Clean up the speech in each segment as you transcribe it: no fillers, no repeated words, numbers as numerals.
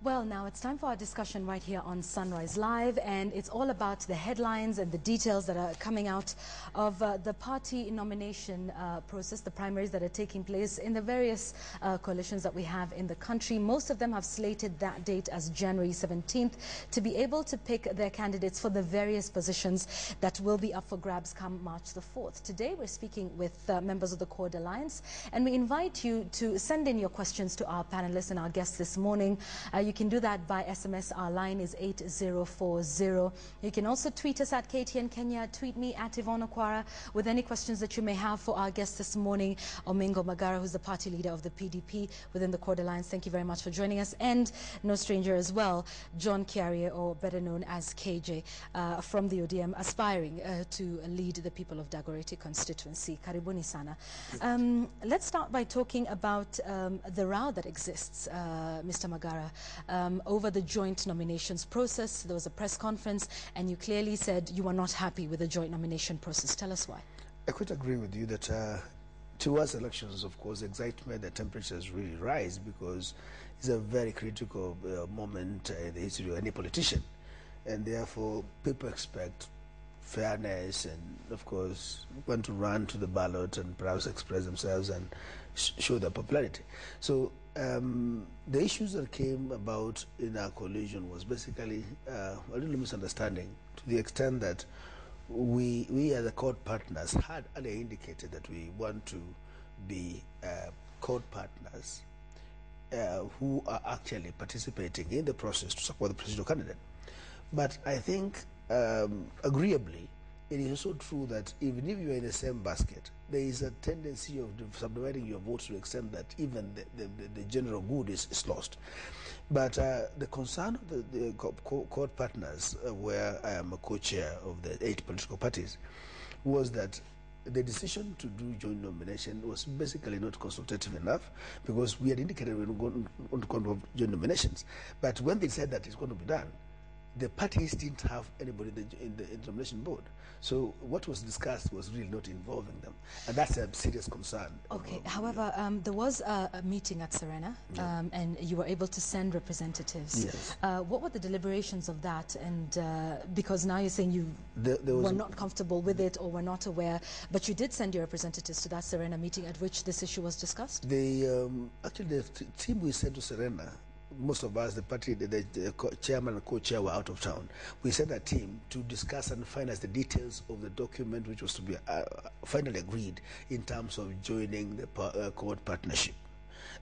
Well, now it's time for our discussion right here on Sunrise Live, and it's all about the headlines and the details that are coming out of the party nomination process, the primaries that are taking place in the various coalitions that we have in the country. Most of them have slated that date as January 17th to be able to pick their candidates for the various positions that will be up for grabs come March the 4th. Today we're speaking with members of the Court Alliance, and we invite you to send in your questions to our panelists and our guests this morning. You can do that by SMS. Our line is 8040. You can also tweet us at KTN Kenya. Tweet me at Yvonne Okwara with any questions that you may have for our guest this morning, Omingo Magara, who's the party leader of the PDP within the Court Alliance. Thank you very much for joining us. And no stranger as well, John Kiarie, or better known as KJ, from the ODM, aspiring to lead the people of Dagoretti constituency. Karibuni sana. Let's start by talking about the row that exists, Mr. Magara, over the joint nominations process. There was a press conference and you clearly said you are not happy with the joint nomination process. Tell us why. I could agree with you that towards elections, of course, excitement, the temperatures really rise because it's a very critical moment in the history of any politician. And therefore, people expect fairness and, of course, want to run to the ballot and perhaps express themselves and show their popularity. So the issues that came about in our coalition was basically a little misunderstanding, to the extent that we as the court partners had earlier indicated that we want to be court partners who are actually participating in the process to support the presidential candidate. But I think agreeably, it is also true that even if you are in the same basket, there is a tendency of subdividing your votes to the extent that even the general good is lost. But the concern of the court partners, where I am a co-chair of the 8 political parties, was that the decision to do joint nomination was basically not consultative enough, because we had indicated we were going to have joint nominations. But when they said that it's going to be done, the parties didn't have anybody in the nomination board. So what was discussed was really not involving them. And that's a serious concern. Okay, however, there was a meeting at Serena, and you were able to send representatives. Yes. What were the deliberations of that? And because now you're saying you were not comfortable with it or were not aware, but you did send your representatives to that Serena meeting at which this issue was discussed? Actually, the team we sent to Serena, most of us, the party, the chairman and co-chair were out of town. We sent a team to discuss and finalize the details of the document which was to be finally agreed in terms of joining the court partnership.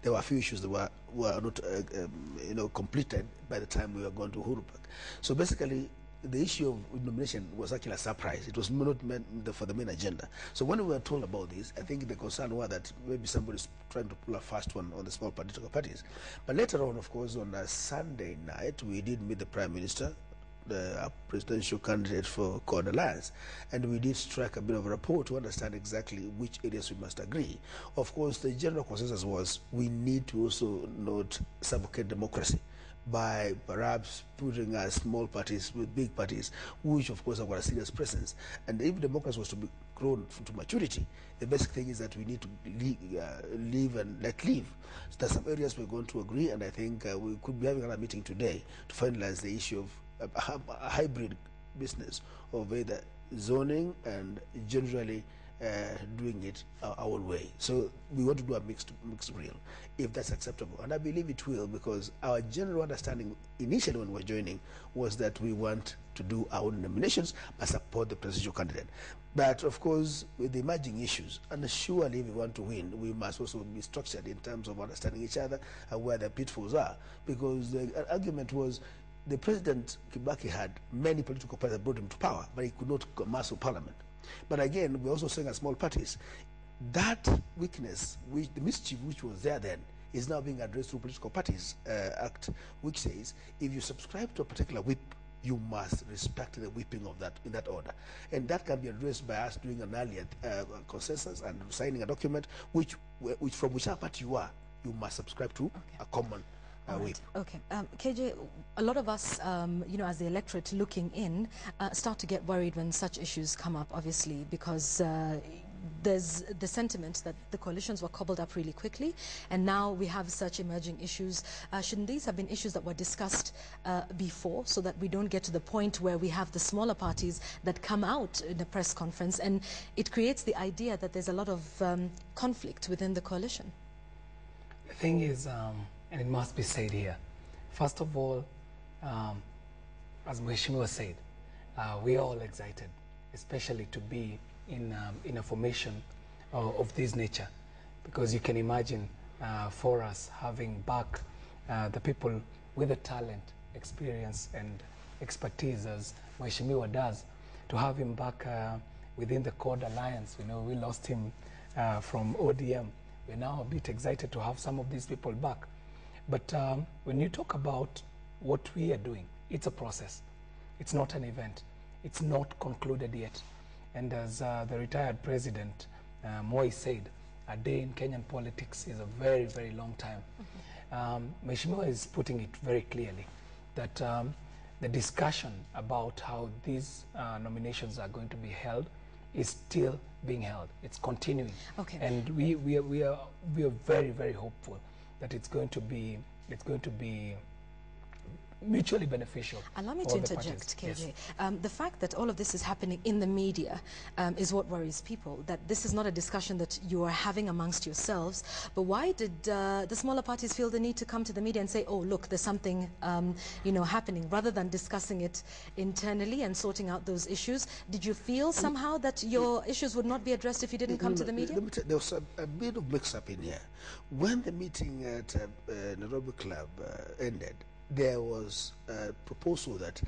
There were a few issues that were not completed by the time we were going to Uhuru Park. So basically, the issue of nomination was actually a surprise. It was not meant for the main agenda. So when we were told about this, I think the concern was that maybe somebody's trying to pull a fast one on the small political parties. But later on, of course, on a Sunday night, we did meet the Prime Minister, the presidential candidate for Court Alliance, and we did strike a bit of a rapport to understand exactly which areas we must agree. Of course, the general consensus was we need to also not suffocate democracy by perhaps putting small parties with big parties, which of course have got a serious presence. And if democracy was to be grown to maturity, the basic thing is that we need to live and let live. So there's some areas we're going to agree, and I think we could be having another meeting today to finalize the issue of a hybrid business of either zoning and generally doing it our way. So we want to do a mixed reel, if that's acceptable. And I believe it will, because our general understanding initially when we were joining was that we want to do our own nominations but support the presidential candidate. But of course, with the emerging issues, and surely if we want to win, we must also be structured in terms of understanding each other and where the pitfalls are. Because the argument was the President Kibaki had many political parties that brought him to power, but he could not amass a parliament. But again, we're also saying as small parties, that weakness, the mischief which was there then, is now being addressed through Political Parties Act, which says if you subscribe to a particular whip, you must respect the whipping of that in that order. And that can be addressed by us doing an earlier consensus and signing a document which from whichever party you are, you must subscribe to a common whip. Okay. KJ, a lot of us, as the electorate looking in, start to get worried when such issues come up, obviously, because there's the sentiment that the coalitions were cobbled up really quickly, and now we have such emerging issues. Shouldn't these have been issues that were discussed before, so that we don't get to the point where we have the smaller parties that come out in a press conference, and it creates the idea that there's a lot of conflict within the coalition? The thing is, and it must be said here, first of all, as Mheshimiwa said, we are all excited, especially to be in a formation of this nature, because you can imagine for us having back the people with the talent, experience and expertise as Mheshimiwa does, to have him back within the CORD alliance. You know, we lost him from ODM. We're now a bit excited to have some of these people back. But when you talk about what we are doing, it's a process. It's not an event. It's not concluded yet. And as the retired president, Moi, said, a day in Kenyan politics is a very, very long time. Mheshimiwa is putting it very clearly that the discussion about how these nominations are going to be held is still being held. It's continuing. Okay. And we are very, very hopeful that it's going to be mutually beneficial. Allow me to interject, KJ. Yes. The fact that all of this is happening in the media is what worries people, that this is not a discussion that you are having amongst yourselves. But why did the smaller parties feel the need to come to the media and say, oh, look, there's something you know, happening, rather than discussing it internally and sorting out those issues? Did you feel somehow that your issues would not be addressed if you didn't come to the media? There was a bit of mix-up in here. When the meeting at Nairobi Club ended, there was a proposal that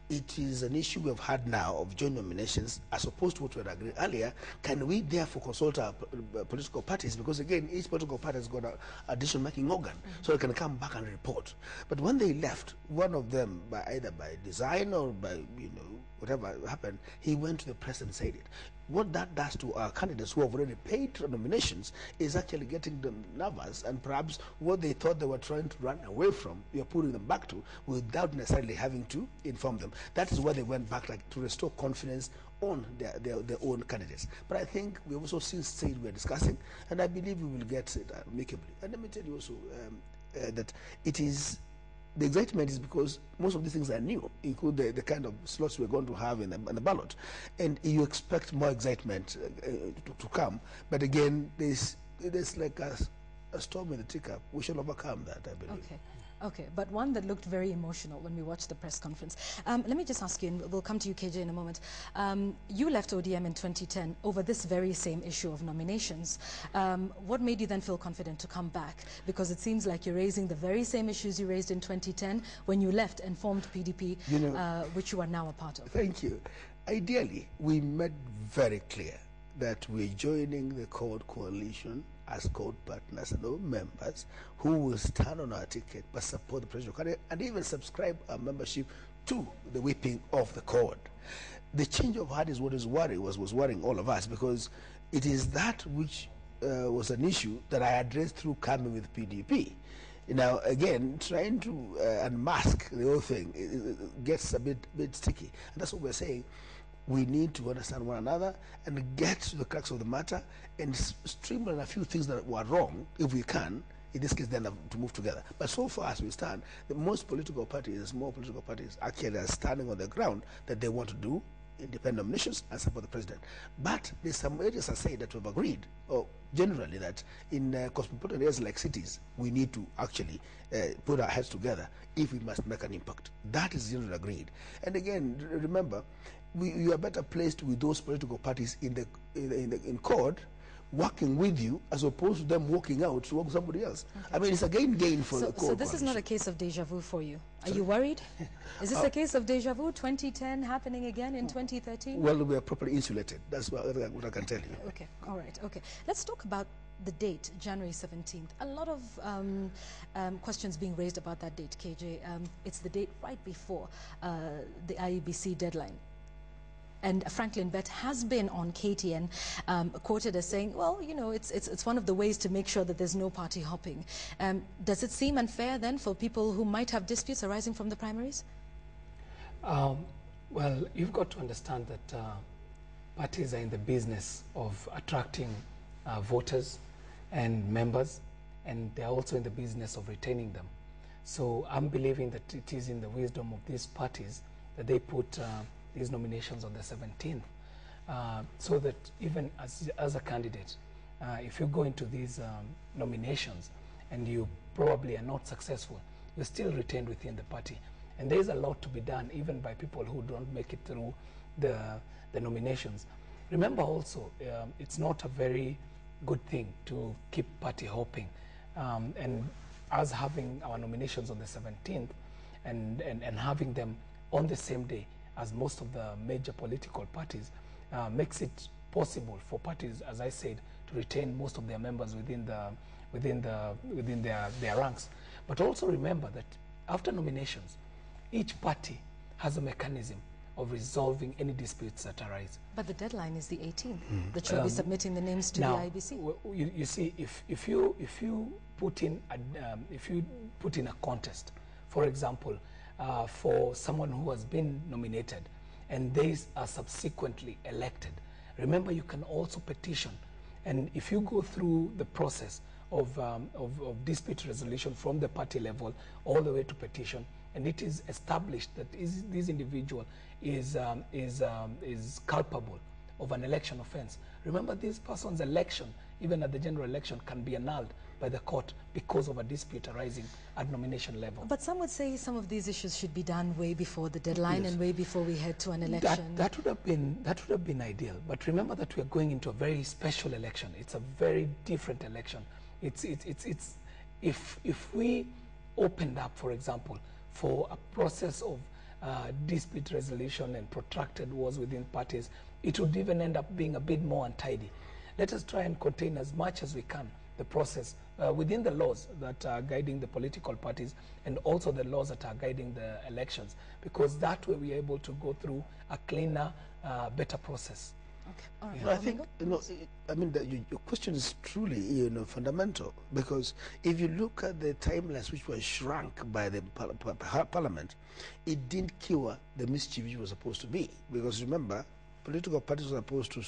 it is an issue we've had now of joint nominations as opposed to what we had agreed earlier. Can we therefore consult our political parties? Because again, each political party has got a decision-making organ, so it can come back and report. But when they left, one of them, either by design or by, you know, whatever happened, he went to the press and said it. What that does to our candidates who have already paid for nominations is actually getting them nervous, and perhaps what they thought they were trying to run away from, you're putting them back to without necessarily having to inform them. That is why they went back, like, to restore confidence on their own candidates. But I think we also since said we're discussing, and I believe we will get it amicably. And let me tell you also that it is, the excitement is because most of these things are new, include the kind of slots we're going to have in the ballot. And you expect more excitement to come. But again, there's like a storm in the teacup. We shall overcome that, I believe. Okay. Okay, but one that looked very emotional when we watched the press conference. Let me just ask you, and we'll come to you, KJ, in a moment. You left ODM in 2010 over this very same issue of nominations. What made you then feel confident to come back? Because it seems like you're raising the very same issues you raised in 2010 when you left and formed PDP, you know, which you are now a part of. Thank you. Ideally, we made very clear that we're joining the CORD coalition as CORD partners and all members who will stand on our ticket but support the presidential candidate and even subscribe our membership to the whipping of the CORD. The change of heart is what is was worrying all of us, because it is that which was an issue that I addressed through coming with PDP. Now, again, trying to unmask the whole thing it gets a bit sticky. And that's what we're saying. We need to understand one another and get to the crux of the matter and streamline a few things that were wrong, if we can, in this case, then to move together. But so far as we stand, the most political parties, more political parties, actually are standing on the ground that they want to do independent nominations and support the president. But there's some areas I say that we've agreed, or generally that in cosmopolitan areas like cities, we need to actually put our heads together if we must make an impact. That is generally agreed. And again, remember, we are better placed with those political parties in CORD working with you as opposed to them walking out to work with somebody else. Okay. I mean, it's a gain for the CORD. So this is not a case of deja vu for you. Are you worried? Is this a case of deja vu, 2010 happening again in 2013? Well, we are properly insulated. That's what I can tell you. Okay, all right, okay. Let's talk about the date, January 17th. A lot of questions being raised about that date, KJ. It's the date right before the IEBC deadline. And Franklin Bett has been on KTN quoted as saying, well, you know, it's one of the ways to make sure that there's no party hopping. Does it seem unfair then for people who might have disputes arising from the primaries? Well, you've got to understand that parties are in the business of attracting voters and members, and they're also in the business of retaining them. So I'm believing that it is in the wisdom of these parties that they put these nominations on the 17th, so that even as a candidate, if you go into these nominations and you probably are not successful, you're still retained within the party. And there's a lot to be done even by people who don't make it through the nominations. Remember also, it's not a very good thing to keep party hopping. And us having our nominations on the 17th and having them on the same day as most of the major political parties makes it possible for parties, as I said, to retain most of their members within their ranks. But also remember that after nominations, each party has a mechanism of resolving any disputes that arise. But the deadline is the 18th that you'll be submitting the names to now, the IBC. You see, if you put in a contest, for example, for someone who has been nominated and they are subsequently elected, remember you can also petition. And if you go through the process of dispute resolution from the party level all the way to petition, and it is established that this individual is culpable of an election offense, remember this person's election, even at the general election, can be annulled by the court because of a dispute arising at nomination level. But some would say some of these issues should be done way before the deadline and way before we head to an election. That would have been ideal. But remember that we are going into a very special election. It's a very different election. If we opened up, for example, for a process of dispute resolution and protracted wars within parties, it would even end up being a bit more untidy. Let us try and contain as much as we can the process within the laws that are guiding the political parties and also the laws that are guiding the elections, because that way we are able to go through a cleaner, better process. Okay. All right. No, I think, your question is truly, fundamental, because if you look at the timelines which were shrunk by the parliament, it didn't cure the mischief it was supposed to be. Because remember, political parties were supposed to,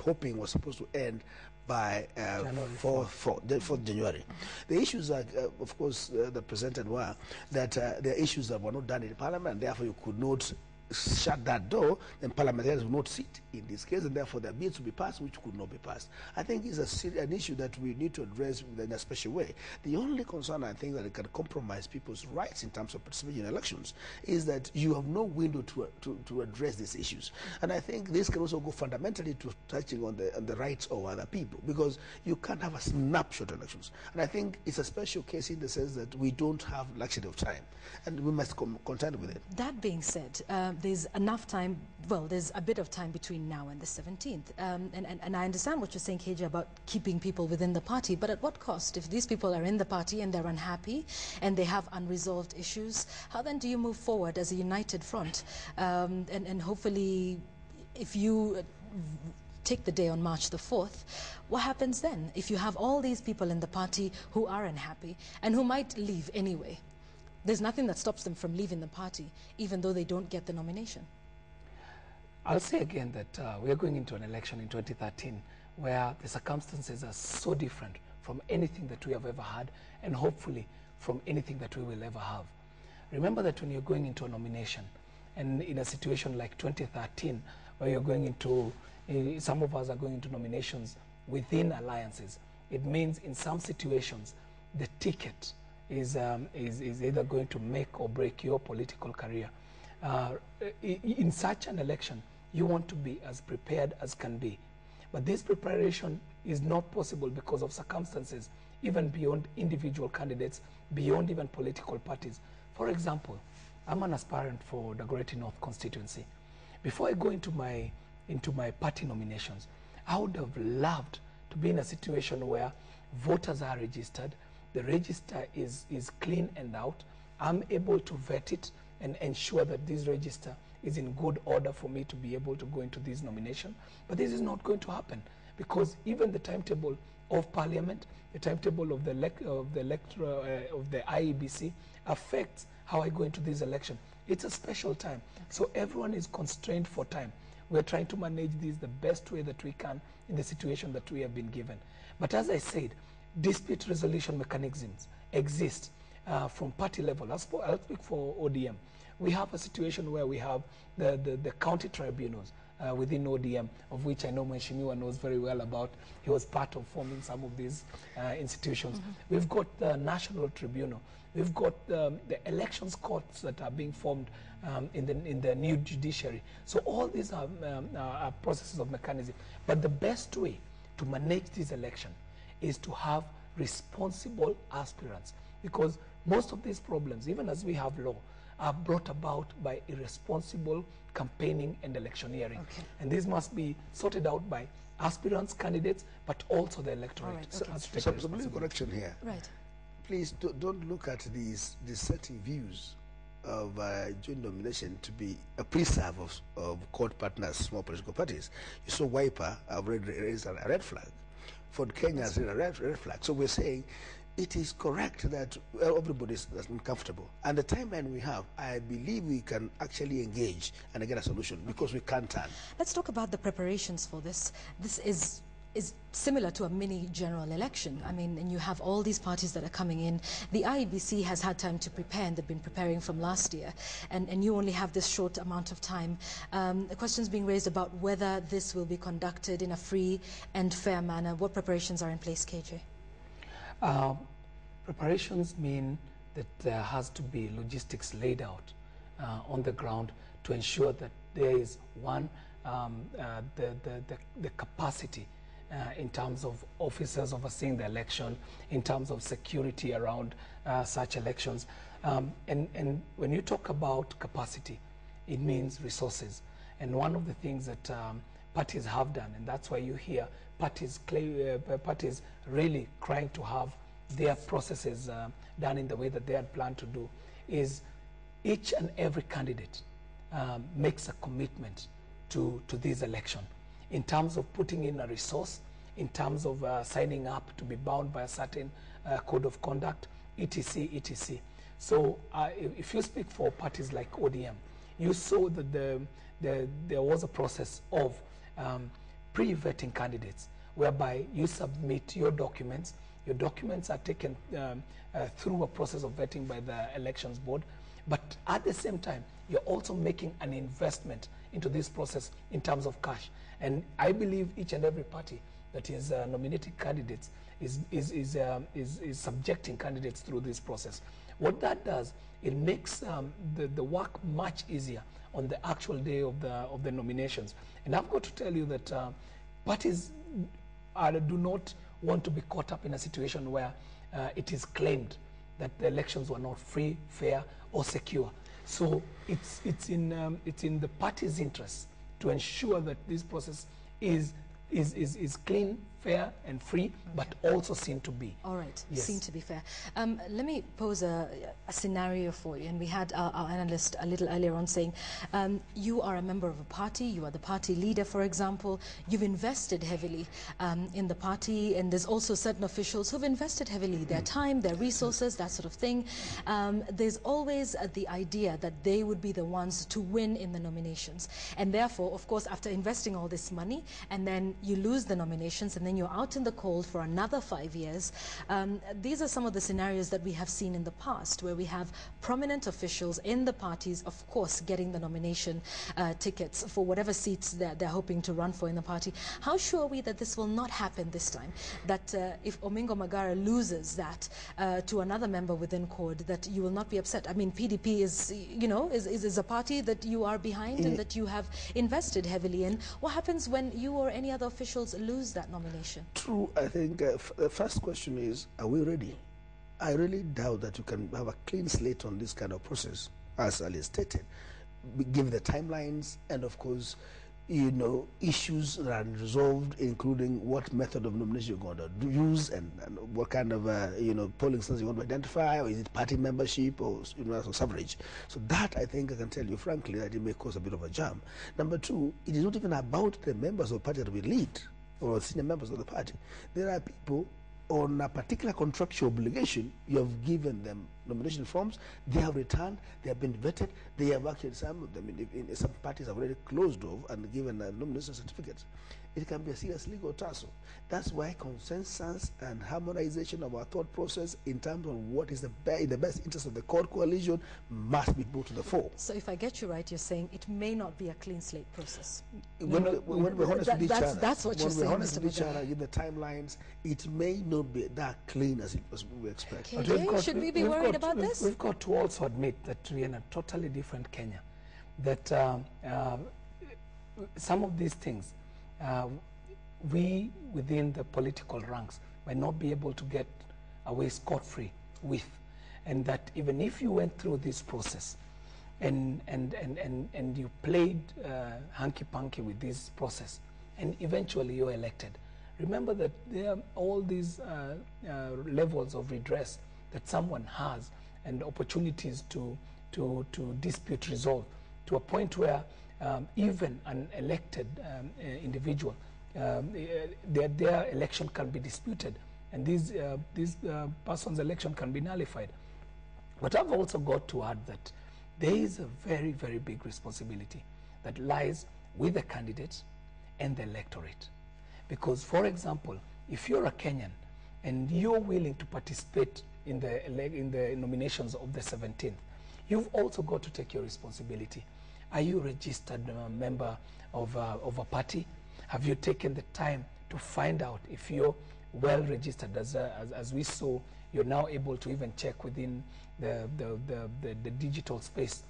hoping was supposed to end by 4th January. The issues are, of course, the presented were that there are issues that were not done in parliament, therefore you could not shut that door, and parliamentarians will not sit in this case, and therefore there are bills to be passed which could not be passed. I think it's an issue that we need to address in a special way. The only concern I think that it can compromise people's rights in terms of participating in elections is that you have no window to address these issues. And I think this can also go fundamentally to touching on the rights of other people, because you can't have a snapshot elections. And I think it's a special case in the sense that we don't have luxury of time, and we must contend with it. That being said, there's enough time, well, there's a bit of time between now and the 17th. And I understand what you're saying, KJ, about keeping people within the party, but at what cost? If these people are in the party and they're unhappy and they have unresolved issues, how then do you move forward as a united front? And hopefully, if you take the day on March the 4th, what happens then? If you have all these people in the party who are unhappy and who might leave anyway, there's nothing that stops them from leaving the party, even though they don't get the nomination. I'll say again that we are going into an election in 2013 where the circumstances are so different from anything that we have ever had, and hopefully from anything that we will ever have. Remember that when you're going into a nomination, and in a situation like 2013, where you're going into, some of us are going into nominations within alliances, it means in some situations the ticket is either going to make or break your political career. In such an election, you want to be as prepared as can be. But this preparation is not possible because of circumstances, even beyond individual candidates, beyond even political parties. For example, I'm an aspirant for Dagoretti North constituency. Before I go into my party nominations, I would have loved to be in a situation where voters are registered, the register is clean and out. I'm able to vet it and ensure that this register is in good order for me to be able to go into this nomination. But this is not going to happen, because even the timetable of Parliament, the timetable of the IEBC affects how I go into this election. It's a special time, so everyone is constrained for time. We're trying to manage this the best way that we can in the situation that we have been given. But as I said, dispute resolution mechanisms exist from party level. I'll speak for ODM. We have a situation where we have the county tribunals within ODM, of which I know Mheshimiwa knows very well about. He was part of forming some of these institutions. We've got the National Tribunal. We've got the elections courts that are being formed in the new judiciary. So all these are processes of mechanism. But the best way to manage this election is to have responsible aspirants, because most of these problems, even as we have law, are brought about by irresponsible campaigning and electioneering. Okay. And this must be sorted out by aspirants, candidates, but also the electorate. Right. Okay. So a correction here. Right. Please don't look at these dissenting views of joint nomination to be a preserve of court partners, small political parties. You saw Wiper have raised a red flag. For Kenya has raised a red flag. So we're saying it is correct that everybody is uncomfortable. And the timeline we have, I believe we can actually engage and get a solution, because we can't turn. Let's talk about the preparations for this. This is similar to a mini general election. I mean, and you have all these parties that are coming in. The IEBC has had time to prepare, and they've been preparing from last year. And you only have this short amount of time. The questions being raised about whether this will be conducted in a free and fair manner. What preparations are in place, KJ? Preparations mean that there has to be logistics laid out on the ground to ensure that there is the capacity in terms of officers overseeing the election, in terms of security around such elections. And when you talk about capacity, it means resources. And one of the things that parties have done, and that's why you hear parties really crying to have their processes done in the way that they had planned to do, is each and every candidate makes a commitment to this election in terms of putting in a resource, in terms of signing up to be bound by a certain code of conduct, etc., etc. So if you speak for parties like ODM, you saw that there was a process of pre-vetting candidates, whereby you submit your documents. Your documents are taken through a process of vetting by the elections board, but at the same time, you're also making an investment into this process in terms of cash. And I believe each and every party that is nominating candidates is subjecting candidates through this process. What that does, it makes the work much easier on the actual day of the nominations. And I've got to tell you that parties do not want to be caught up in a situation where it is claimed that the elections were not free, fair, or secure. So it's in the party's interest to ensure that this process is clean, fair, and free, but also seen to be. All right, yes. Seen to be fair. Let me pose a scenario for you. And we had our analyst a little earlier on saying, you are a member of a party, you are the party leader, for example. You've invested heavily in the party, and there's also certain officials who've invested heavily, their time, their resources, that sort of thing. There's always the idea that they would be the ones to win in the nominations. And therefore, of course, after investing all this money, and then you lose the nominations, and then you're out in the cold for another 5 years. These are some of the scenarios that we have seen in the past, where we have prominent officials in the parties, of course, getting the nomination tickets for whatever seats they're hoping to run for in the party. How sure are we that this will not happen this time? That if Omingo Magara loses that to another member within CORD, that you will not be upset? I mean, PDP is a party that you are behind and that you have invested heavily in. What happens when you or any other officials lose that nomination? True. I think the first question is, are we ready? I really doubt that you can have a clean slate on this kind of process, as Ali stated, given the timelines and, of course, issues that are resolved, including what method of nomination you're going to use and what kind of polling stance you want to identify, or is it party membership or suffrage. So that, I think I can tell you frankly, that it may cause a bit of a jam. Number two, it is not even about the members of the party that we lead or senior members of the party. There are people on a particular contractual obligation, you have given them nomination forms. They have returned. They have been vetted. They have actually, some of them, in some parties have already closed off and given nomination certificates. It can be a serious legal tussle. That's why consensus and harmonization of our thought process in terms of what is in the best interest of the court coalition must be brought to the fore. So if I get you right, you're saying it may not be a clean slate process. When we're honest with each other, that's what you're saying, when we're honest Mr. with each Magara. other in the timelines, it may not be that clean as we expect. KJ, should we be worried about this? We've got to also admit that we're in a totally different Kenya. That some of these things, we within the political ranks might not be able to get away scot-free with, and that even if you went through this process and you played hanky-panky with this process and eventually you're elected, remember that there are all these levels of redress that someone has and opportunities to dispute resolve to a point where even an elected individual, their election can be disputed, and this person's election can be nullified. But I've also got to add that there is a very, very big responsibility that lies with the candidates and the electorate. Because, for example, if you're a Kenyan and you're willing to participate in the nominations of the 17th, you've also got to take your responsibility. Are you a registered member of a party? Have you taken the time to find out if you're well registered? As we saw, you're now able to even check within the digital space,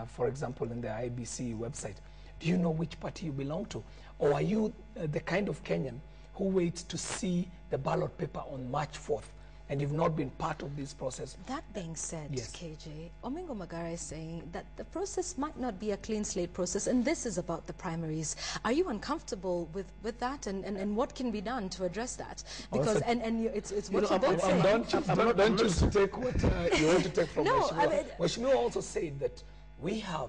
for example, in the IBC website. Do you know which party you belong to? Or are you the kind of Kenyan who waits to see the ballot paper on March 4th? And you've not been part of this process. That being said, yes. KJ, Omingo Magara is saying that the process might not be a clean slate process, and this is about the primaries. Are you uncomfortable with that, and what can be done to address that? Because it's what you both say. Don't choose to take what you want to take from No, Mheshimiwa. I mean, Mheshimiwa also said that we have,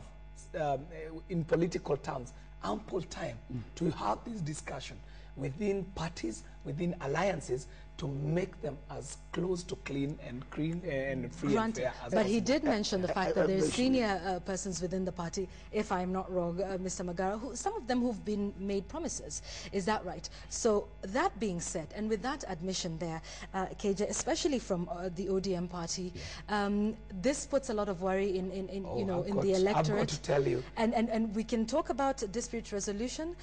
in political terms, ample time to have this discussion within parties, within alliances, to make them as close to clean and free and fair as but possible. he did mention the fact that there are senior persons within the party, if I'm not wrong, Mr. Magara, some of them who've been made promises. Is that right? So that being said, and with that admission there, KJ, especially from the ODM party, this puts a lot of worry in the electorate. I've got to tell you. And we can talk about dispute resolution.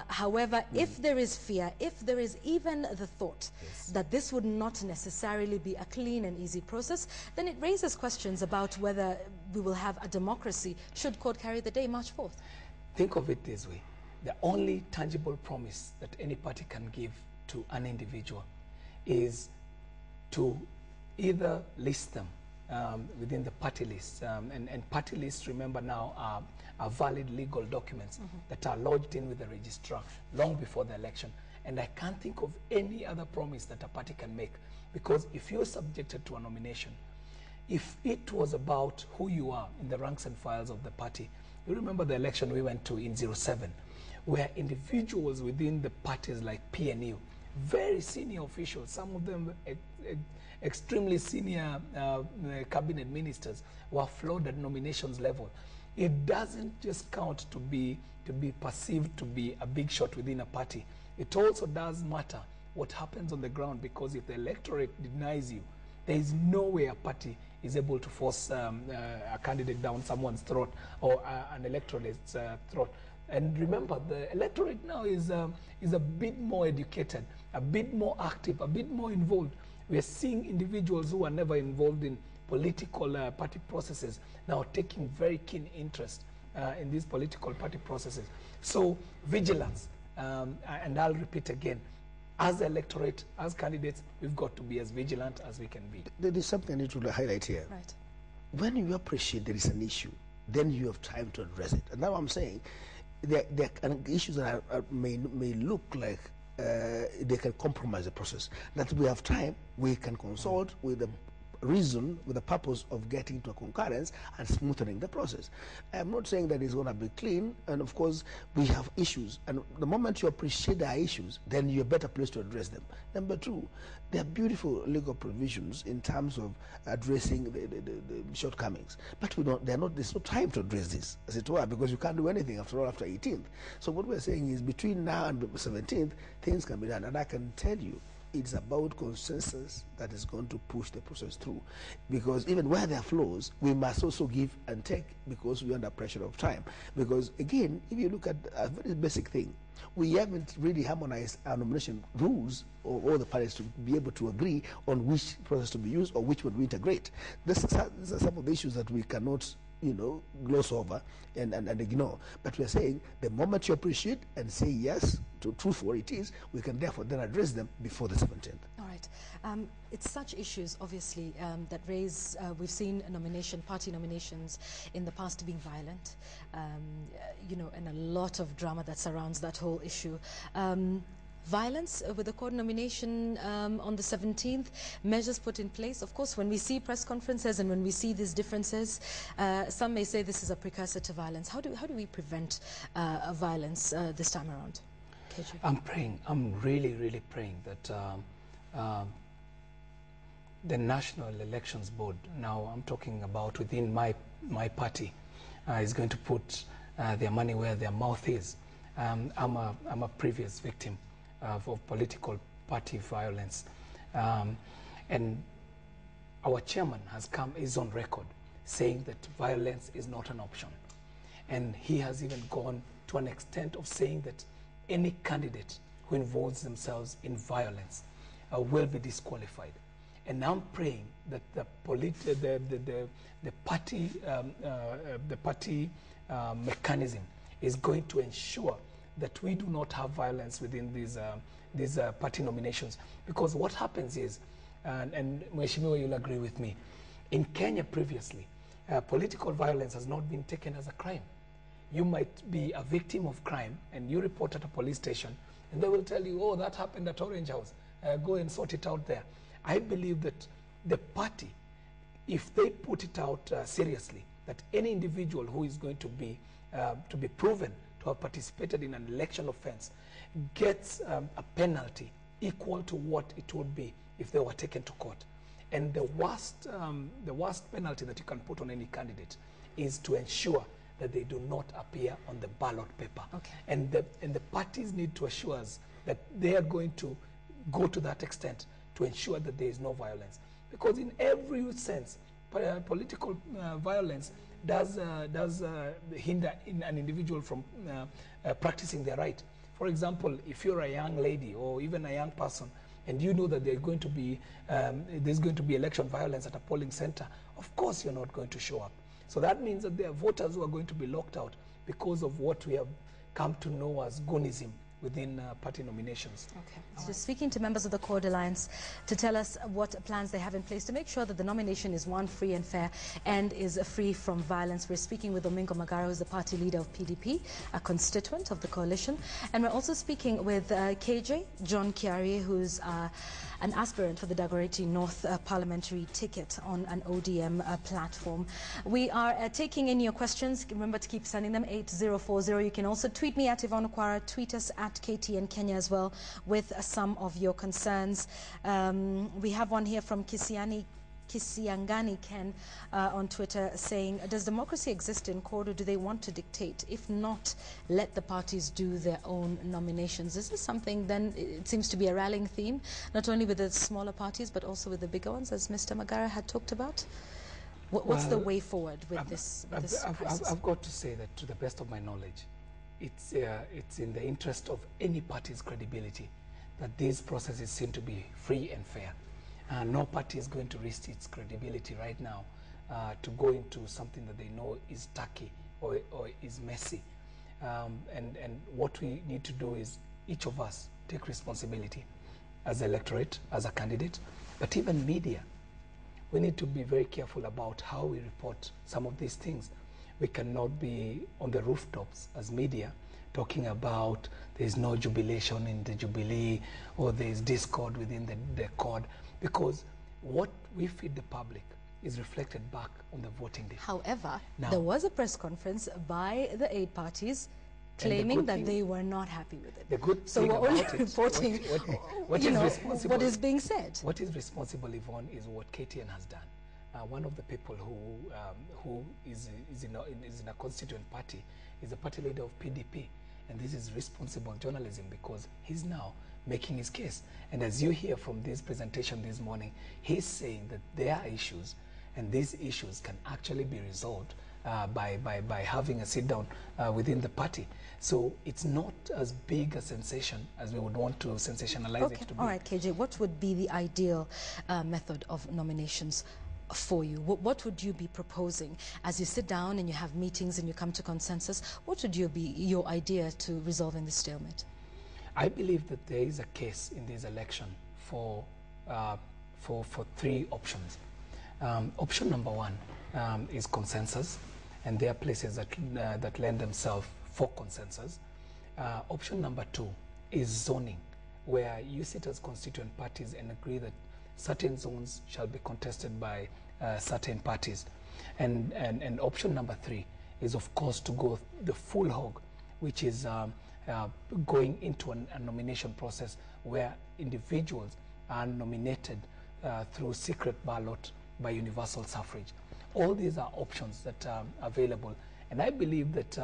However, if there is fear, if there is even the thought that this would not necessarily be a clean and easy process, then it raises questions about whether we will have a democracy should court carry the day March 4th. Think of it this way. The only tangible promise that any party can give to an individual is to either list them within the party list. And party lists, remember now, are valid legal documents that are lodged in with the registrar long before the election. And I can't think of any other promise that a party can make, because if you're subjected to a nomination, if it was about who you are in the ranks and files of the party, you remember the election we went to in 07, where individuals within the parties like PNU, very senior officials, some of them extremely senior cabinet ministers, were flawed at nominations level. It doesn't just count to be perceived to be a big shot within a party. It also does matter what happens on the ground, because if the electorate denies you, there is no way a party is able to force a candidate down someone's throat or an electorate's throat. And remember, the electorate now is a bit more educated, a bit more active, a bit more involved. We are seeing individuals who are never involved in political party processes now taking very keen interest in these political party processes. So vigilance. And I'll repeat again, as electorate, as candidates, we've got to be as vigilant as we can be. There is something I need to highlight here. Right. When you appreciate there is an issue, then you have time to address it. And now I'm saying there are issues that may look like they can compromise the process. That we have time, we can consult with the reason, with the purpose of getting to a concurrence and smoothing the process. I'm not saying that it's going to be clean, and of course we have issues, and the moment you appreciate our issues, then you're better placed to address them. Number two, there are beautiful legal provisions in terms of addressing the shortcomings, but there's no time to address this, as it were, because you can't do anything after all after 18th. So what we're saying is between now and 17th, things can be done, and I can tell you, it's about consensus that is going to push the process through, because even where there are flaws, we must also give and take, because we're under pressure of time. Because again, if you look at a very basic thing, we haven't really harmonized our nomination rules, or all the parties to be able to agree on which process to be used or which one we integrate. These are some of the issues that we cannot gloss over and ignore. But we are saying the moment you appreciate and say yes to truth for it is, we can therefore then address them before the 17th. All right. It's such issues, obviously, that raise, we've seen party nominations in the past being violent, and a lot of drama that surrounds that whole issue. Violence with the court nomination on the 17th, measures put in place. Of course, when we see press conferences and when we see these differences, some may say this is a precursor to violence. How do we prevent violence this time around? KJ? I'm really praying that the National Elections Board, now I'm talking about within my party, is going to put their money where their mouth is. I'm a previous victim of political party violence, and our chairman is on record saying that violence is not an option, and he has even gone to an extent of saying that any candidate who involves themselves in violence will be disqualified. And I'm praying that the party mechanism is going to ensure that we do not have violence within these party nominations. Because what happens is, and Mheshimiwa, you'll agree with me, in Kenya previously, political violence has not been taken as a crime. You might be a victim of crime and you report at a police station, and they will tell you, oh, that happened at Orange House, go and sort it out there. I believe that the party, if they put it out seriously, that any individual who is going to be proven to have participated in an election offense gets a penalty equal to what it would be if they were taken to court. And the worst penalty that you can put on any candidate is to ensure that they do not appear on the ballot paper. Okay. And the parties need to assure us that they are going to go to that extent to ensure that there is no violence. Because in every sense, political violence does hinder an individual from practicing their right. For example, if you're a young lady or even a young person, and you know that there's going to be election violence at a polling center, of course you're not going to show up. So that means that there are voters who are going to be locked out because of what we have come to know as goonism within party nominations. Okay. So speaking to members of the Court Alliance to tell us what plans they have in place to make sure that the nomination is, one, free and fair, and is free from violence. We're speaking with Omingo Magara, who's the party leader of PDP, a constituent of the coalition. And we're also speaking with KJ, John Kiarie, who's an aspirant for the Dagoretti North parliamentary ticket on an ODM platform. We are taking in your questions. Remember to keep sending them, 8040. You can also tweet me at Yvonne Okwara, tweet us at KTN Kenya as well with some of your concerns. We have one here from Kisiangani Ken on Twitter saying, does democracy exist in court, or do they want to dictate? If not, let the parties do their own nominations. Is this something then, it seems to be a rallying theme, not only with the smaller parties but also with the bigger ones, as Mr. Magara had talked about? What's the way forward with this crisis? I've got to say that to the best of my knowledge, it's in the interest of any party's credibility that these processes seem to be free and fair. No party is going to risk its credibility right now to go into something that they know is tacky or is messy. And what we need to do is each of us take responsibility as electorate, as a candidate, but even media. We need to be very careful about how we report some of these things. We cannot be on the rooftops as media talking about there is no jubilation in the Jubilee or there is discord within the CORD, because what we feed the public is reflected back on the voting day. However, Now, there was a press conference by the 8 parties claiming that they were not happy with it. The good so thing we're only about it, reporting what you is know, responsible, what is being said. What is responsible, Yvonne, is what KTN has done. One of the people who is in a constituent party is the party leader of PDP. And this is responsible journalism because he's now making his case. And as you hear from this presentation this morning, he's saying that there are issues, and these issues can actually be resolved by having a sit-down within the party. So it's not as big a sensation as we would want to sensationalize it to be. All right, KJ, what would be the ideal method of nominations for you? What would you be proposing as you sit down and you have meetings and you come to consensus? What would be your idea to resolving this stalemate? I believe that there is a case in this election for 3 options. Option number 1 is consensus, and there are places that lend themselves for consensus. Option number 2 is zoning, where you sit as constituent parties and agree that certain zones shall be contested by certain parties. And option number 3 is, of course, to go the full hog, which is going into a nomination process where individuals are nominated through secret ballot by universal suffrage. All these are options that are available. And I believe that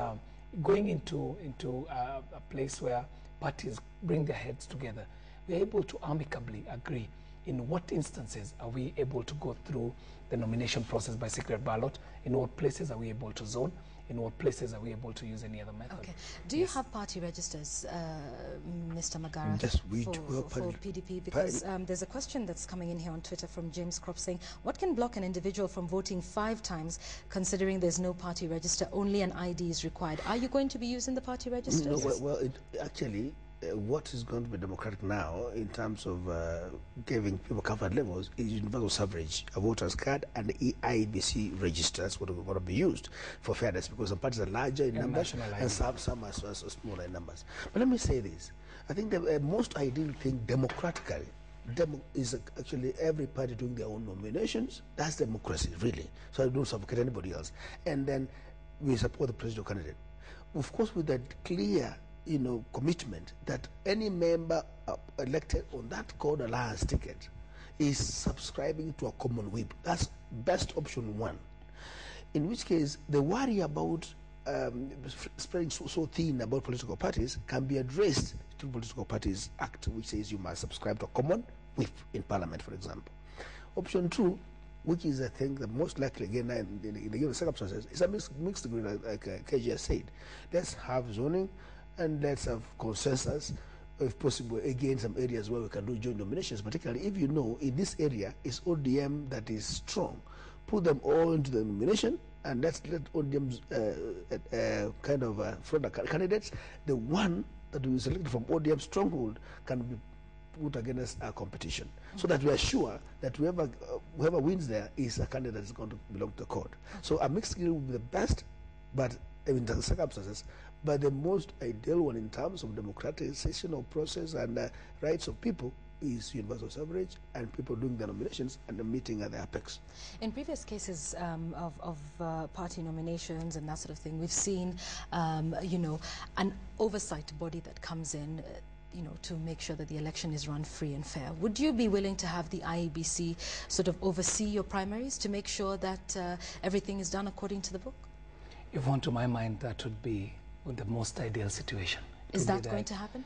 going into a place where parties bring their heads together, we're able to amicably agree in what instances are we able to go through the nomination process by secret ballot, in what places are we able to zone, in what places are we able to use any other method. Okay. Do you have party registers, Mr. Magara, yes, we for PDP? Because there's a question that's coming in here on Twitter from James Crop saying, what can block an individual from voting 5 times considering there's no party register, only an ID is required? Are you going to be using the party registers? No, well, actually, what is going to be democratic now in terms of giving people comfort levels is universal suffrage, a voter's card, and the EIBC register. That's what going to be used for fairness, because some parties are larger in numbers and some are smaller in numbers. But let me say this. I think the most ideal thing democratically is actually every party doing their own nominations. That's democracy, really. So I don't suffocate anybody else. And then we support the presidential candidate. Of course, with that clear commitment that any member elected on that Code Alliance ticket is subscribing to a common whip. That's best option 1. In which case, the worry about spreading so thin about political parties can be addressed through Political Parties Act, which says you must subscribe to a common whip in Parliament, for example. Option 2, which is, I think, the most likely, again, in the given circumstances, is a mixed degree, like KJ has said. Let's have zoning, and let's have consensus, if possible, again, some areas where we can do joint nominations, particularly if in this area is ODM that is strong. Put them all into the nomination, and let's let ODM's fraud candidates. The one that we selected from ODM stronghold can be put against our competition, so that we are sure that whoever wins there is a candidate that is going to belong to the court. So a mixed degree would be the best, but in the circumstances, but the most ideal one in terms of democratization of process and rights of people is universal suffrage and people doing the nominations and the meeting at the apex. In previous cases of party nominations and that sort of thing, we've seen, an oversight body that comes in, to make sure that the election is run free and fair. Would you be willing to have the IEBC sort of oversee your primaries to make sure that everything is done according to the book? Yvonne, to my mind, that would be the most ideal situation. Is that going to happen?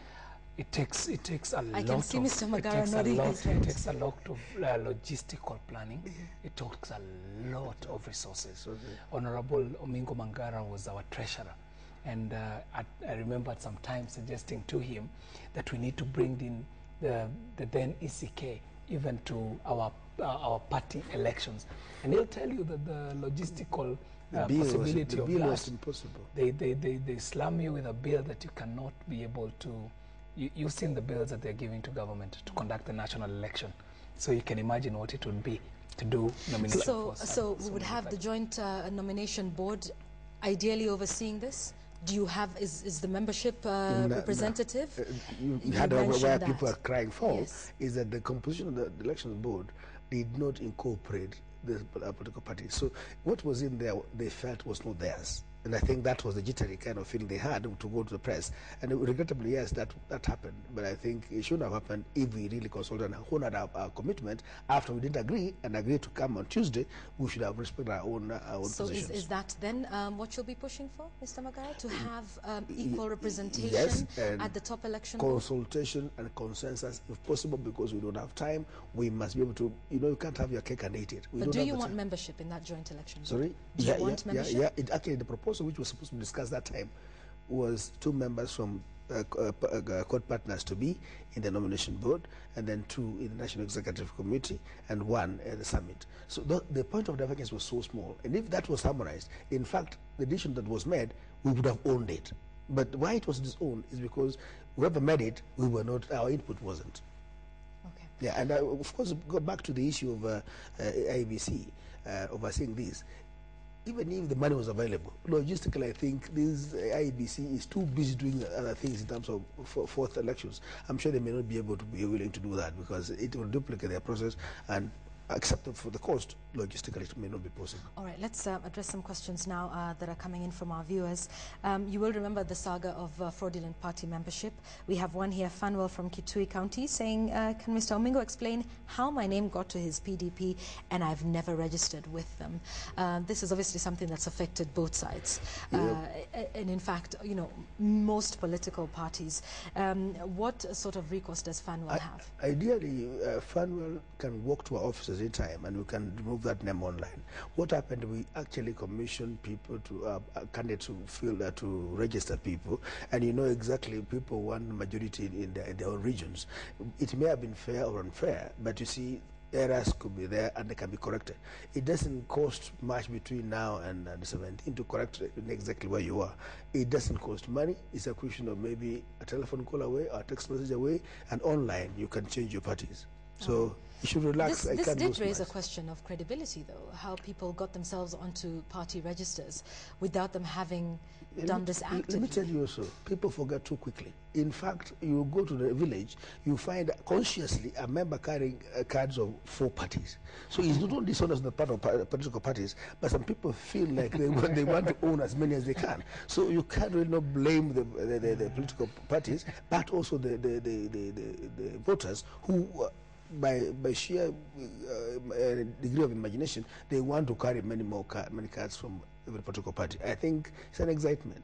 It takes a lot. I can see Mr. Magara nodding his head. It takes a lot of logistical planning. It takes a lot of resources. Honorable Omingo Magara was our treasurer, and I remember at some time suggesting to him that we need to bring in the then ECK even to our party elections, and he'll tell you that the logistical possibility of that, impossible. They slam you with a bill that you cannot be able to. You've seen the bills that they're giving to government to conduct the national election, so you can imagine what it would be to do nomination. So we would have the joint nomination board ideally overseeing this. Do you have, is the membership representative? You had where people are crying for, is that the composition of the elections board did not incorporate the political parties. So what was in there, they felt was not theirs. And I think that was the jittery kind of feeling they had to go to the press. And regrettably, yes, that happened. But I think it shouldn't have happened if we really consulted and honored our commitment. After we didn't agree and agreed to come on Tuesday, we should have respected our own positions. So is that then what you'll be pushing for, Mr. Magara, to have equal representation yes, at the top election board? Consultation and consensus, if possible, because we don't have time. We must be able to, you can't have your cake and eat it. But do you want membership in that joint election board? Sorry? Do you want membership? Yeah. Actually, the proposal which was supposed to be discussed that time was 2 members from court partners to be in the nomination board, and then 2 in the National Executive Committee, and 1 at the summit. So the point of divergence was so small, and if that was harmonized, in fact, the decision that was made, we would have owned it. But why it was disowned is because whoever made it, we were not, our input wasn't. Okay. Yeah, and of course, go back to the issue of IBC overseeing this. Even if the money was available, logistically, I think this IBC is too busy doing other things in terms of fourth elections. I'm sure they may not be able to be willing to do that because it will duplicate their process, and except for the cost, logistically it may not be possible. All right, let's address some questions now that are coming in from our viewers. You will remember the saga of fraudulent party membership. We have one here, Fanwell from Kitui County, saying, can Mr. Omingo explain how my name got to his PDP and I've never registered with them? This is obviously something that's affected both sides. And in fact, most political parties. What sort of recourse does Fanwell have? Ideally, Fanwell can walk to our offices any time and we can remove that name online. What happened, we actually commissioned people to candidates to fill to register people, and exactly people want majority in their own regions. It may have been fair or unfair, but you see, errors could be there and they can be corrected. It doesn't cost much between now and the 17th to correct exactly where you are. It doesn't cost money. It's a question of maybe a telephone call away or a text message away, and online you can change your parties. So you should relax. This did raise a question of credibility, though, how people got themselves onto party registers without them having done this actively. Let me tell you also, people forget too quickly. In fact, you go to the village, you find consciously a member carrying cards of 4 parties. So it's not only dishonest on the part of political parties, but some people feel like they want to own as many as they can. So you can't really not blame the political parties, but also the voters who by sheer degree of imagination, they want to carry many cards from every political party. I think it's an excitement.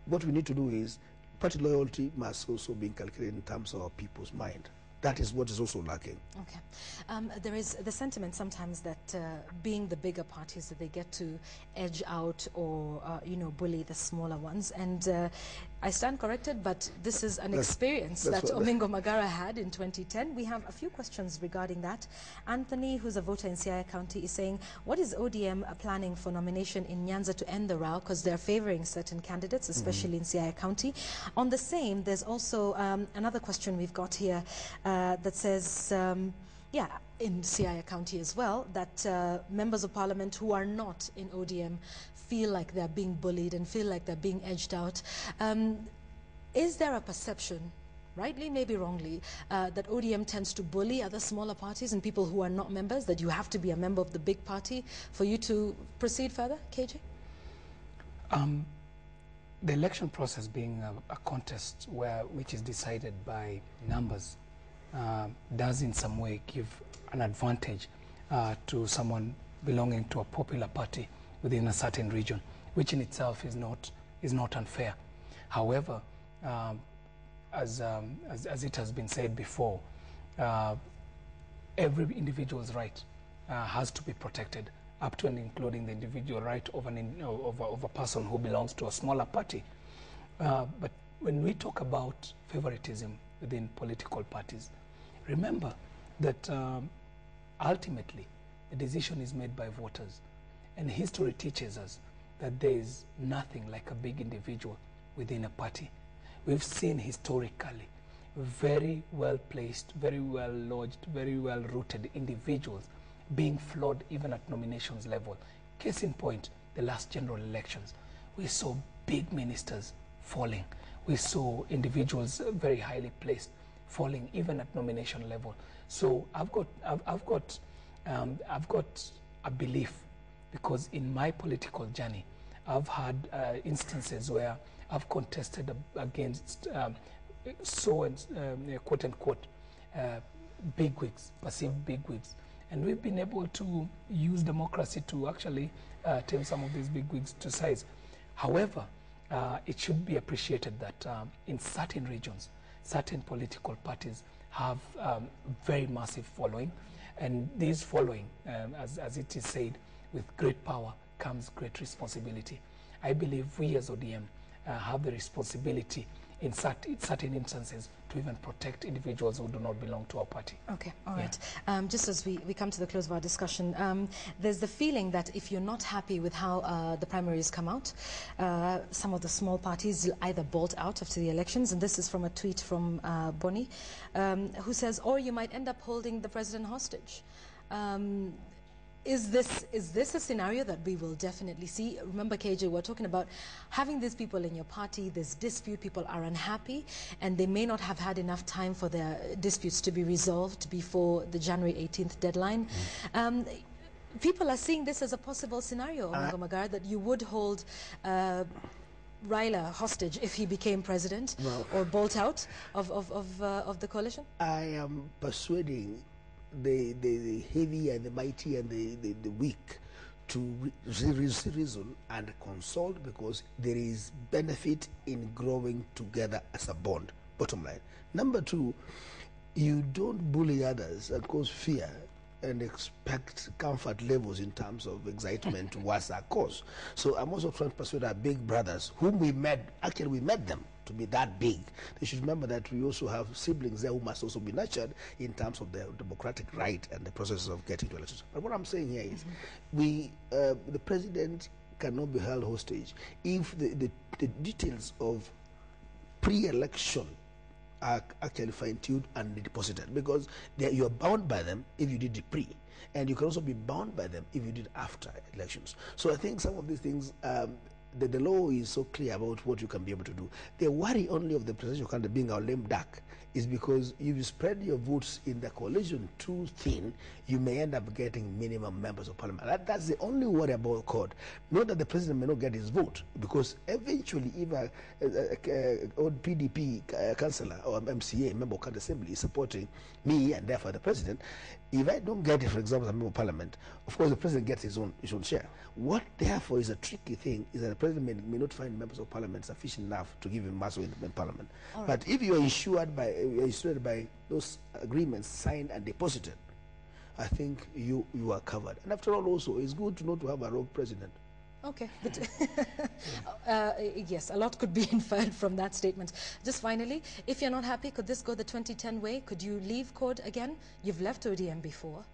What we need to do is party loyalty must also be inculcated in terms of our people's mind. That is what is also lacking. Okay. There is the sentiment sometimes that being the bigger parties, that they get to edge out or, bully the smaller ones. And I stand corrected, but this is an experience that Omingo Magara had in 2010. We have a few questions regarding that. Anthony, who's a voter in Siaya County, is saying, what is ODM planning for nomination in Nyanza to end the row? Because they're favoring certain candidates, especially in Siaya County. On the same, there's also another question we've got here that says, in Siaya County as well, that members of parliament who are not in ODM feel like they're being bullied and feel like they're being edged out. Is there a perception, rightly, maybe wrongly, that ODM tends to bully other smaller parties and people who are not members, that you have to be a member of the big party for you to proceed further, KJ? The election process being a contest which is decided by numbers does in some way give an advantage to someone belonging to a popular party within a certain region, which in itself is not unfair. However, as it has been said before, every individual's right has to be protected, up to and including the individual right of a person who belongs to a smaller party. But when we talk about favoritism within political parties, remember that ultimately the decision is made by voters. And history teaches us that there is nothing like a big individual within a party. We've seen historically very well placed, very well lodged, very well rooted individuals being flawed even at nominations level. Case in point, the last general elections, we saw big ministers falling. We saw individuals very highly placed falling even at nomination level. So I've got I've got a belief, because in my political journey, I've had instances where I've contested against quote unquote bigwigs, perceived bigwigs, and we've been able to use democracy to actually turn some of these bigwigs to size. However, it should be appreciated that in certain regions, certain political parties have very massive following, and this following, as it is said, with great power comes great responsibility. I believe we as ODM have the responsibility in certain instances to even protect individuals who do not belong to our party. Okay, all right. Just as we come to the close of our discussion, there's the feeling that if you're not happy with how the primaries come out, some of the small parties will either bolt out after the elections, and this is from a tweet from Bonnie, who says, or you might end up holding the president hostage. Is this a scenario that we will definitely see? Remember, KJ, we're talking about having these people in your party, this dispute, people are unhappy, and they may not have had enough time for their disputes to be resolved before the January 18th deadline. People are seeing this as a possible scenario, Omingo Magara, that you would hold Raila hostage if he became president, or bolt out of the coalition? I am persuading the heavy and the mighty and the weak to reason and consult, because there is benefit in growing together as a bond. Bottom line. Number two, you don't bully others and cause fear and expect comfort levels in terms of excitement towards our cause. So I'm also trying to persuade our big brothers, whom we met, actually we met them to be that big. They should remember that we also have siblings there who must also be nurtured in terms of their democratic right and the process of getting to elections. But what I'm saying here is, the president cannot be held hostage if the details of pre-election are actually fine-tuned and deposited, because you are bound by them if you did the pre, and you can also be bound by them if you did after elections. So I think some of these things, the law is so clear about what you can be able to do. The worry only of the presidential candidate being our lame duck is because if you spread your votes in the coalition too thin, you may end up getting minimum members of parliament. That's the only worry about CORD. Not that the president may not get his vote, because eventually if a old PDP councillor or MCA, member of County Assembly, is supporting me and therefore the president, if I don't get it, for example, as a member of parliament, of course the president gets his own share. What therefore is a tricky thing is that the president may not find members of parliament sufficient enough to give him mass in parliament. Right. But if you are insured by those agreements signed and deposited, I think you are covered. And after all, also, it's good to not to have a rogue president. Okay, but yes, a lot could be inferred from that statement. Just finally, if you're not happy, could this go the 2010 way? Could you leave CORD again? You've left ODM before.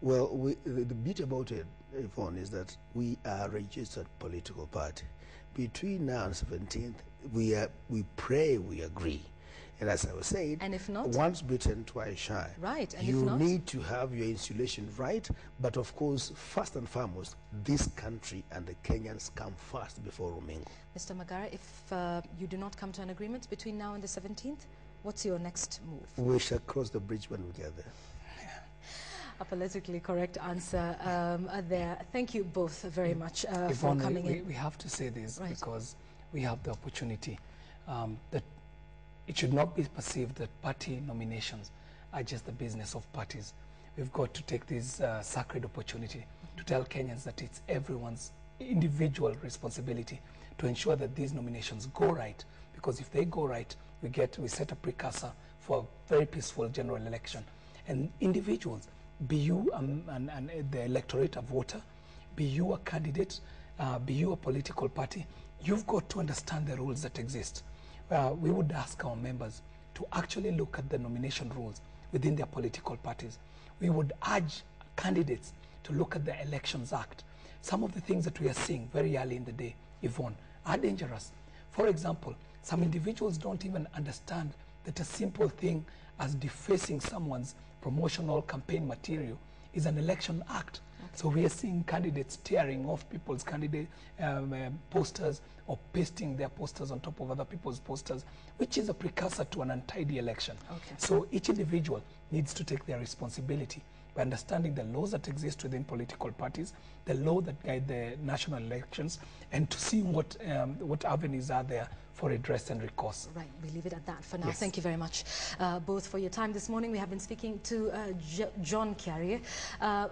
Well, the beauty about it, Yvonne, is that we are a registered political party. Between now and 17th, we pray we agree. And as I was saying, and if not, once bitten, twice shy. Right. And you if not, need to have your insulation right, but of course, first and foremost, this country and the Kenyans come first before Omingo. Mr. Magara, if you do not come to an agreement between now and the 17th, what's your next move? We shall cross the bridge when we get there. A politically correct answer there. Thank you both very much for coming in. We have to say this, right, because we have the opportunity that it should not be perceived that party nominations are just the business of parties. We've got to take this sacred opportunity to tell Kenyans that it's everyone's individual responsibility to ensure that these nominations go right, because if they go right, we set a precursor for a very peaceful general election. And individuals, be you and the electorate, a voter, be you a candidate, be you a political party, you've got to understand the rules that exist. We would ask our members to actually look at the nomination rules within their political parties. We would urge candidates to look at the Elections Act. Some of the things that we are seeing very early in the day, Yvonne, are dangerous. For example, some individuals don't even understand that a simple thing as defacing someone's promotional campaign material is an election act. Okay. So we are seeing candidates tearing off people's candidate posters or pasting their posters on top of other people's posters, which is a precursor to an untidy election. Okay. So each individual needs to take their responsibility by understanding the laws that exist within political parties, the law that guide the national elections, and to see what avenues are there for redress and recourse. Right, we leave it at that for now. Yes. Thank you very much, both, for your time this morning. We have been speaking to John Kiarie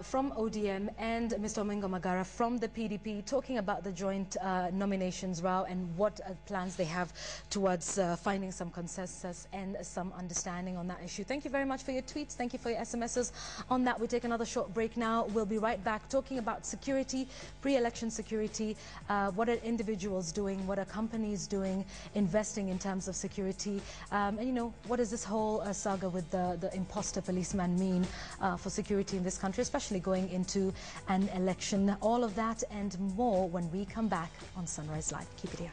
from ODM and Mr. Omingo Magara from the PDP, talking about the joint nominations row and what plans they have towards finding some consensus and some understanding on that issue. Thank you very much for your tweets. Thank you for your SMSs. On that, we take another short break now. We'll be right back talking about security, pre-election security. What are individuals doing? What are companies doing? Investing in terms of security, and you know, what does this whole saga with the imposter policeman mean for security in this country, especially going into an election? All of that and more when we come back on Sunrise Live. Keep it here.